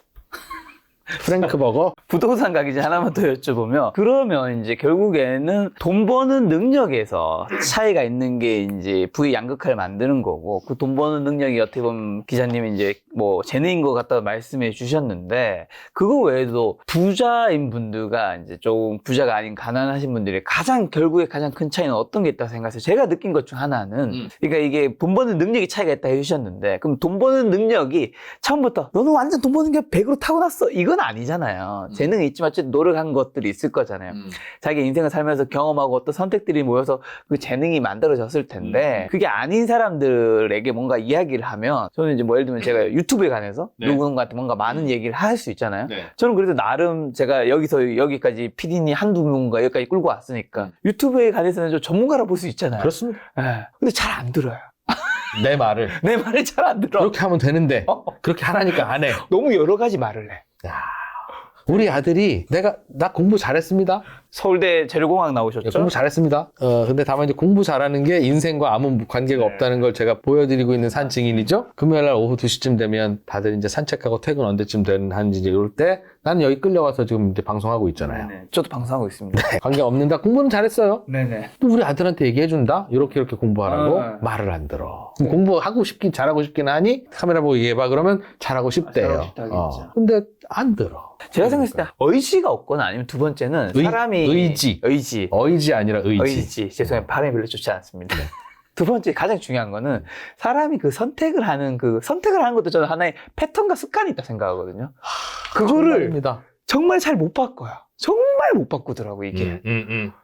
프랭크버거? 부동산 가기 전에 하나만 더 여쭤보면, 그러면 이제 결국에는 돈 버는 능력에서 차이가 있는 게 이제 부의 양극화를 만드는 거고, 그 돈 버는 능력이 어떻게 보면 기자님이 이제 뭐 재능인 것 같다고 말씀해 주셨는데, 그거 외에도 부자인 분들과 이제 좀 부자가 아닌 가난하신 분들이 결국에 가장 큰 차이는 어떤 게 있다고 생각하세요? 제가 느낀 것 중 하나는, 그러니까 이게 돈 버는 능력이 차이가 있다 해주셨는데, 그럼 돈 버는 능력이 처음부터 너는 완전 돈 버는 게 100으로 타고났어, 이건 아니잖아요. 재능이 있지만 어쨌든 노력한 것들이 있을 거잖아요. 자기 인생을 살면서 경험하고 어떤 선택들이 모여서 그 재능이 만들어졌을 텐데, 그게 아닌 사람들에게 뭔가 이야기를 하면, 저는 이제 뭐 예를 들면 제가 유튜브에 관해서 누군가한테 뭔가 많은 얘기를 할 수 있잖아요. 저는 그래도 나름 제가 여기서 여기까지 PD님 한두 명과 여기까지 끌고 왔으니까 유튜브에 관해서는 좀 전문가라 볼 수 있잖아요. 그렇습니다. 근데 잘 안 들어요. 내 말을. 내 말을 잘 안 들어. 그렇게 하면 되는데, 그렇게 하라니까 안 해. 너무 여러 가지 말을 해. 야, 우리 아들이 나 공부 잘했습니다. 서울대 재료공학 나오셨죠? 공부 잘했습니다. 근데 다만 이제 공부 잘하는 게 인생과 아무 관계가 없다는 걸 제가 보여드리고 있는 산 증인이죠. 금요일날 오후 2시쯤 되면 다들 이제 산책하고 퇴근 언제쯤 하는지 이제 이럴 때, 나는 여기 끌려와서 지금 이제 방송하고 있잖아요. 네네. 저도 방송하고 있습니다. 관계 없는다. 공부는 잘했어요. 네네. 또 우리 아들한테 얘기해준다. 이렇게 공부하라고. 아. 말을 안 들어. 그럼 공부하고 잘하고 싶긴 하니 카메라 보고 얘기해봐. 그러면 잘하고 싶대요. 잘하고 싶다겠죠. 근데 안 들어. 제가 생각했을 때 의지가 없거나, 아니면 두 번째는 사람이 의지. 어이지 아니라 의지. 죄송해요. 발음이 별로 좋지 않습니다. 두 번째 가장 중요한 거는 사람이 선택을 하는 것도 저는 하나의 패턴과 습관이 있다 생각하거든요. 그거를 정말입니다. 정말 잘 못 바꿔요. 정말 못 바꾸더라고 이게.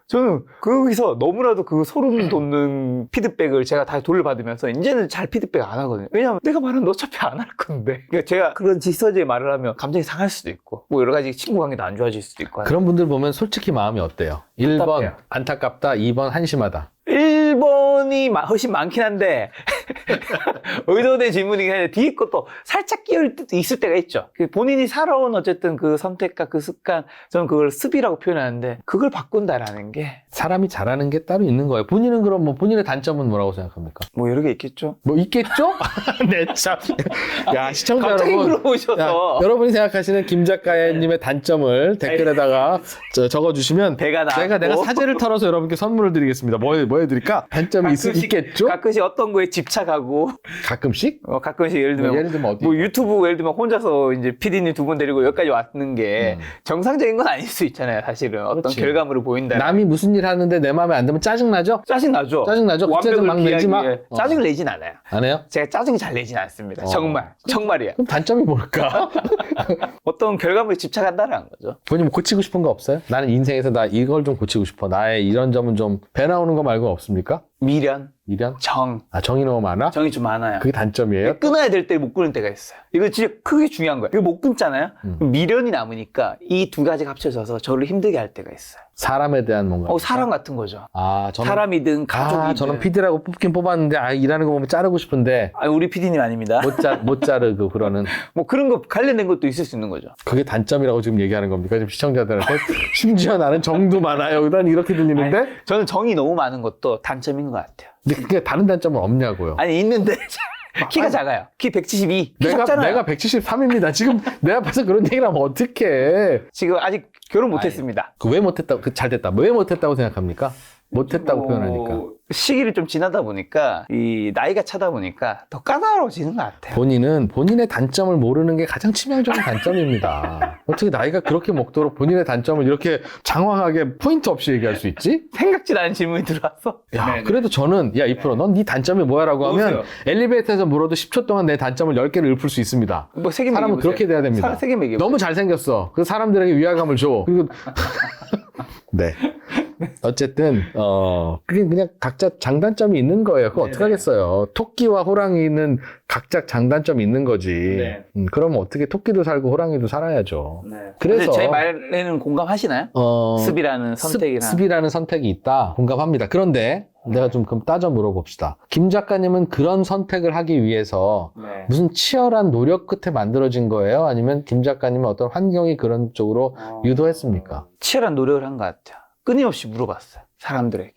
저는 거기서 너무나도 그 소름 돋는 피드백을 제가 다 돌려받으면서 이제는 잘 피드백 안 하거든요. 왜냐면 내가 말하면 어차피 안 할 건데. 그러니까 제가 그런 지서지에 말을 하면 감정이 상할 수도 있고, 뭐 여러 가지 친구 관계도 안 좋아질 수도 있고. 그런 분들 보면 솔직히 마음이 어때요? 1번 답답해요. 안타깝다, 2번 한심하다. 1번이 훨씬 많긴 한데 의도된 질문이긴 한데, 뒤에 것도 살짝 있을 때가 있죠. 본인이 살아온 어쨌든 그 선택과 그 습관, 저는 그걸 습이라고 표현하는데, 그걸 바꾼다라는 게 사람이 잘하는 게 따로 있는 거예요. 본인은 그럼 본인의 단점은 뭐라고 생각합니까? 뭐 여러 개 있겠죠. 뭐 있겠죠? 네, 참. 야, 시청자 갑자기 여러분. 물어보셔서. 여러분이 생각하시는 김 작가님의 단점을 댓글에다가 적어주시면 배가 나왔고, 내가 사제를 털어서 여러분께 선물을 드리겠습니다. 뭐 해드릴까? 단점이 있겠죠? 가끔씩 어떤 거에 집착하고, 가끔씩? 가끔씩 예를 들면 어디? 뭐 유튜브 예를 들면 혼자서 이제 PD님 두 분 데리고 여기까지 왔는 게 정상적인 건 아닐 수 있잖아요. 사실은 어떤 그렇지. 결과물을 보인다. 남이 무슨 일 하는데 내 마음에 안 들면 짜증나죠? 짜증나죠. 짜증나죠? 그 짜증 막 내지 마. 짜증을 내진 않아요. 안 해요? 제가 짜증 잘 내진 않습니다. 정말이에요. 그럼 단점이 뭘까? 어떤 결과물에 집착한다는 거죠. 본인 고치고 싶은 거 없어요? 나는 인생에서 나 이걸 좀 고치고 싶어. 나의 이런 점은 좀 배 나오는 거 말고 없습니까? 미련, 미련? 정. 아, 정이 너무 많아? 정이 좀 많아요. 그게 단점이에요? 끊어야 될 때 못 끊을 때가 있어요. 이거 진짜 크게 중요한 거예요. 이거 못 끊잖아요? 그럼 미련이 남으니까 이 두 가지가 합쳐져서 저를 힘들게 할 때가 있어요. 사람에 대한 뭔가. 사람 같은 거죠. 아, 저는. 사람이든 가족이든. 저는 PD라고 뽑긴 뽑았는데, 일하는 거 보면 자르고 싶은데. 우리 PD님 아닙니다. 못 자르고 그러는. 뭐 그런 거 관련된 것도 있을 수 있는 거죠. 그게 단점이라고 지금 얘기하는 겁니까? 지금 시청자들한테? 심지어 나는 정도 많아요. 난 이렇게 들리는데? 아니, 저는 정이 너무 많은 것도 단점인 것 같아요. 근데 그게 다른 단점은 없냐고요. 아니, 있는데. 키가 작아요. 키 172. 키 작잖아요. 내가 173입니다. 지금 내 앞에서 그런 얘기를 하면 어떡해. 지금 아직 결혼 못했습니다. 왜 못했다고, 잘 됐다. 왜 못했다고 생각합니까? 못했다고 표현하니까. 시기를 좀 지나다 보니까 이 나이가 차다 보니까 더 까다로워지는 것 같아요. 본인은 본인의 단점을 모르는 게 가장 치명적인 단점입니다. 어떻게 나이가 그렇게 먹도록 본인의 단점을 이렇게 장황하게 포인트 없이 얘기할 수 있지? 생각지도 않은 질문이 들어왔어. 야, 네네. 그래도 저는, 야, 2%, 넌 네 단점이 뭐야? 라고 하면 뭐세요? 엘리베이터에서 물어도 10초 동안 내 단점을 10개를 읊을 수 있습니다. 뭐 세개 사람은 그렇게 돼야 됩니다. 세개 매겨. 너무 잘생겼어. 그래서 사람들에게 위화감을 줘. 그리고 네. 어쨌든 그게 그냥 각자 장단점이 있는 거예요. 그거 어떡하겠어요. 토끼와 호랑이는 각자 장단점이 있는 거지. 네. 그러면 어떻게 토끼도 살고 호랑이도 살아야죠. 네. 그래서 제 말에는 공감하시나요? 습이라는 선택이나. 습이라는 선택이 있다. 공감합니다. 그런데 내가 좀 그럼 따져 물어봅시다. 김 작가님은 그런 선택을 하기 위해서 네. 무슨 치열한 노력 끝에 만들어진 거예요? 아니면 김 작가님은 어떤 환경이 그런 쪽으로 유도했습니까? 치열한 노력을 한 것 같아요. 끊임없이 물어봤어요. 사람들에게.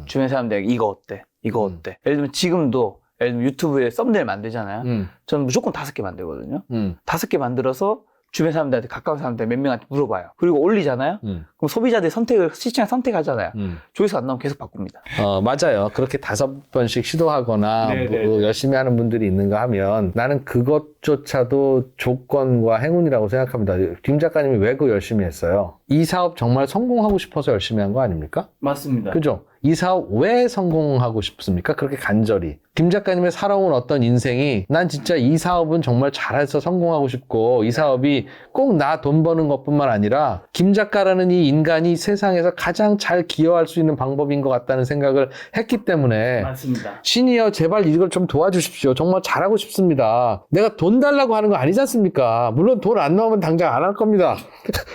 주변 사람들에게 이거 어때? 이거 어때? 예를 들면 지금도 예를 들면 유튜브에 썸네일 만들잖아요. 저는 무조건 5개 만들거든요. 5개 만들어서 주변 사람들한테 가까운 사람들 몇 명한테 물어봐요. 그리고 올리잖아요. 그럼 소비자들이 시청자 선택하잖아요. 조회수 안 나오면 계속 바꿉니다. 맞아요. 그렇게 5번씩 시도하거나 뭐 열심히 하는 분들이 있는가 하면 나는 그것조차도 조건과 행운이라고 생각합니다. 김 작가님이 왜 그거 열심히 했어요? 이 사업 정말 성공하고 싶어서 열심히 한 거 아닙니까? 맞습니다. 그죠? 이 사업 왜 성공하고 싶습니까? 그렇게 간절히. 김 작가님의 살아온 어떤 인생이 난 진짜 이 사업은 정말 잘해서 성공하고 싶고 이 사업이 꼭 나 돈 버는 것뿐만 아니라 김 작가라는 이 인간이 세상에서 가장 잘 기여할 수 있는 방법인 것 같다는 생각을 했기 때문에 맞습니다. 신이여 제발 이걸 좀 도와주십시오. 정말 잘하고 싶습니다. 내가 돈 달라고 하는 거 아니지 않습니까? 물론 돈 안 나오면 당장 안 할 겁니다.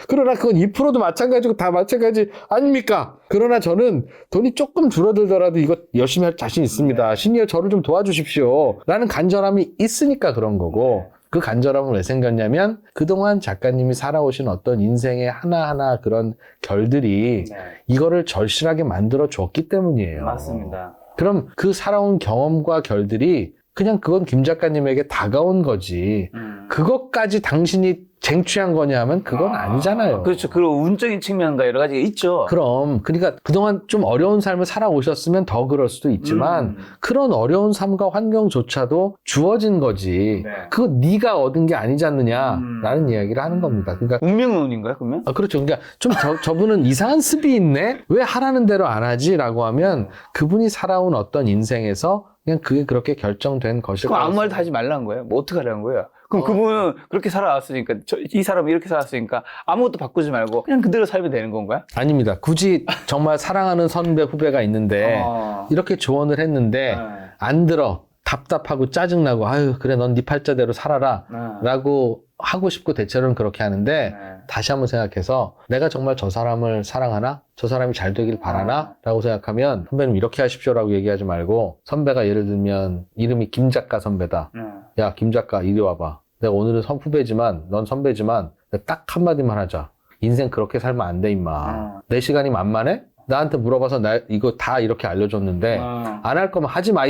그러나 그건 2%도 마찬가지고 다 마찬가지 아닙니까? 그러나 저는 돈이 조금 줄어들더라도 이거 열심히 할 자신 있습니다. 신이여 저를 좀 도와주십시오. 라는 간절함이 있으니까 그런 거고 그 간절함은 왜 생겼냐면 그동안 작가님이 살아오신 어떤 인생의 하나하나 그런 결들이 이거를 절실하게 만들어 줬기 때문이에요. 맞습니다. 그럼 그 살아온 경험과 결들이 그냥 그건 김 작가님에게 다가온 거지. 그것까지 당신이 쟁취한 거냐 하면 그건 아니잖아요. 그렇죠. 그리고 운적인 측면과 여러 가지가 있죠. 그럼 그러니까 그동안 좀 어려운 삶을 살아오셨으면 더 그럴 수도 있지만 그런 어려운 삶과 환경조차도 주어진 거지. 네. 그거 네가 얻은 게 아니지 않느냐라는 이야기를 하는 겁니다. 그러니까 운명의 운인가요, 그러면? 그렇죠. 그러니까 좀 저분은 이상한 습이 있네? 왜 하라는 대로 안 하지? 라고 하면 그분이 살아온 어떤 인생에서 그냥 그게 그렇게 결정된 것일 그럼 거예요. 아무 말도 하지 말라는 거예요? 뭐 어떻게 하라는 거예요? 그럼 그분은 그렇게 살아왔으니까 이 사람은 이렇게 살았으니까 아무것도 바꾸지 말고 그냥 그대로 살면 되는 건가요? 아닙니다. 굳이 정말 사랑하는 선배 후배가 있는데 이렇게 조언을 했는데 안 들어. 답답하고 짜증나고 아유 그래 넌 네 팔자대로 살아라 라고 하고 싶고 대체로는 그렇게 하는데 다시 한번 생각해서 내가 정말 저 사람을 사랑하나? 저 사람이 잘 되길 바라나? 라고 생각하면 선배님 이렇게 하십시오 라고 얘기하지 말고 선배가 예를 들면 이름이 김 작가 선배다. 야 김 작가 이리 와봐. 내가 오늘은 후배지만 넌 선배지만 딱 한마디만 하자. 인생 그렇게 살면 안 돼 임마. 내 시간이 만만해? 나한테 물어봐서 나 이거 다 이렇게 알려줬는데 안 할 거면 하지 마.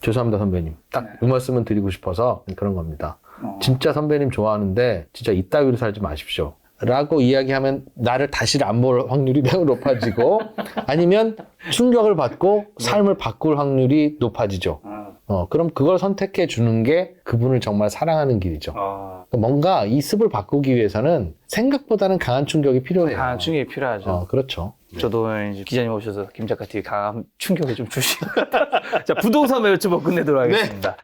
죄송합니다 선배님. 딱 이 말씀은 드리고 싶어서 그런 겁니다. 진짜 선배님 좋아하는데 진짜 이따위로 살지 마십시오. 라고 이야기하면 나를 다시 안 볼 확률이 매우 높아지고 아니면 충격을 받고 삶을 바꿀 확률이 높아지죠. 그럼 그걸 선택해 주는 게 그분을 정말 사랑하는 길이죠. 뭔가 이 습을 바꾸기 위해서는 생각보다는 강한 충격이 필요해요. 강한 충격이 필요하죠. 그렇죠. 저도 이제 기자님 오셔서 김 작가 TV 강한 충격을 좀 주시고 자 부동산 여쭤보고 끝내도록 하겠습니다.